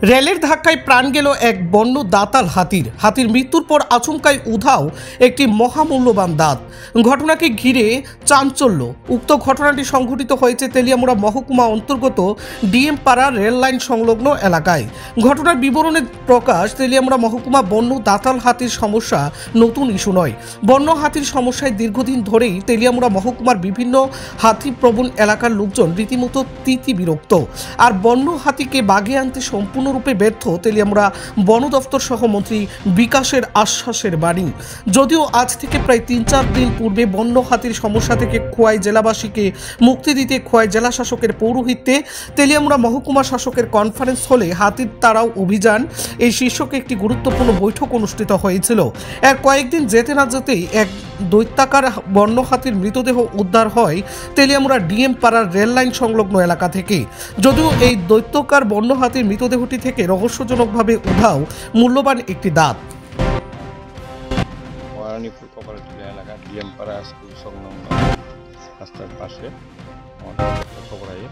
রেলের ধাক্কায় প্রাণ গেল এক বন্য দাঁতাল হাতির মৃত্যুর পর আচমকায় উধাও একটি মহামূল্যবান দাঁত। ঘটনাকে ঘিরে চাঞ্চল্য। উক্ত ঘটনাটি সংঘটিত হয়েছে তেলিয়ামুড়া মহকুমা অন্তর্গত ডিএম পাড়া রেল লাইন সংলগ্ন এলাকায়। ঘটনার বিবরণে প্রকাশ, তেলিয়ামুড়া মহকুমা বন্য দাঁতাল হাতির সমস্যা নতুন ইস্যু নয়। বন্য হাতির সমস্যায় দীর্ঘদিন ধরেই তেলিয়ামুড়া মহকুমার বিভিন্ন হাতি প্রবণ এলাকার লোকজন রীতিমতো বিরক্ত। আর বন্য হাতিকে বাগে আনতে সম্পূর্ণরূপে ব্যর্থ তেলিয়ামুড়া বন দফতর সহ মন্ত্রী বিকাশের আশ্বাসের বাণী। যদিও আজ থেকে প্রায় ৩-৪ দিন পূর্বে বন্য হাতির সমস্যা থেকে খোয়াই জেলাবাসীকে মুক্তি দিতে খোয়াই জেলা শাসকের পৌরোহিত্যে তেলিয়ামুড়া মহকুমা শাসকের কনফারেন্স হলে হাতির তাড়াও অভিযান এই শীর্ষকে একটি গুরুত্বপূর্ণ বৈঠক অনুষ্ঠিত হয়েছিল। এর কয়েকদিন যেতে না যেতেই এক দৈত্যাকার বন্য হাতির মৃতদেহ উদ্ধার হয় তেলিয়ামুড়া ডিএম পাড়ার রেল লাইন সংলগ্ন এলাকা থেকে। যদিও এই দৈত্যকার বন্য হাতির মৃতদেহটি থেকে রহস্যজনকভাবে উধাও মূল্যবান একটি দাঁত। এলাকা ডিএম পাড়া স্কুল সংলগ্ন রাস্তার পাশে খবর আয়ে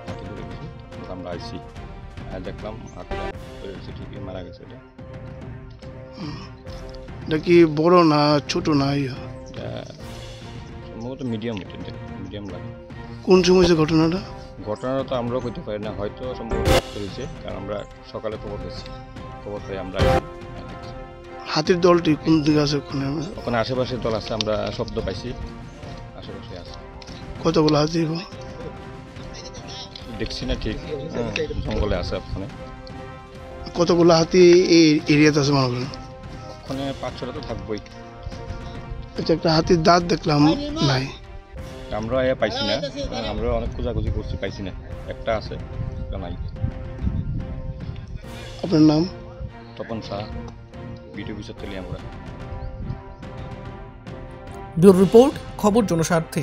হাতি ধরে গেছে। আমরা আইসি দেখলাম হাতি ঠিকই মারা গেছে। এটা কি বড় না ছোট না? সম্ভবত মিডিয়াম লাগে। কোন সময় ঘটনাটা তো আমরাও করতে পারি না, হয়তো সম্ভবত হয়েছে, কারণ আমরা সকালে খবর পাই আমরা। হাতির দলটি কোন দিকে আছে? ওখানে আশেপাশে দল আছে, আমরা শব্দ পাইছি আশেপাশে আছে। কতগুলো হাতি দেখছি না ঠিক, জঙ্গলে আছে ওখানে। কতগুলো হাতি এই এরিয়াতে আছে মনে করেন? ওখানে 5-6টা তো থাকবোই। আচ্ছা, একটা হাতির দাঁত দেখলাম নাই, আমরা পাইছি না, আমরা অনেক খোঁজাখুঁজি করছি, পাইছি না। একটা আছে, একটা নাই। আপনার নাম? Tapan Shah, BDO officer Teliamura. Bureau report, খবর জনস্বার্থে।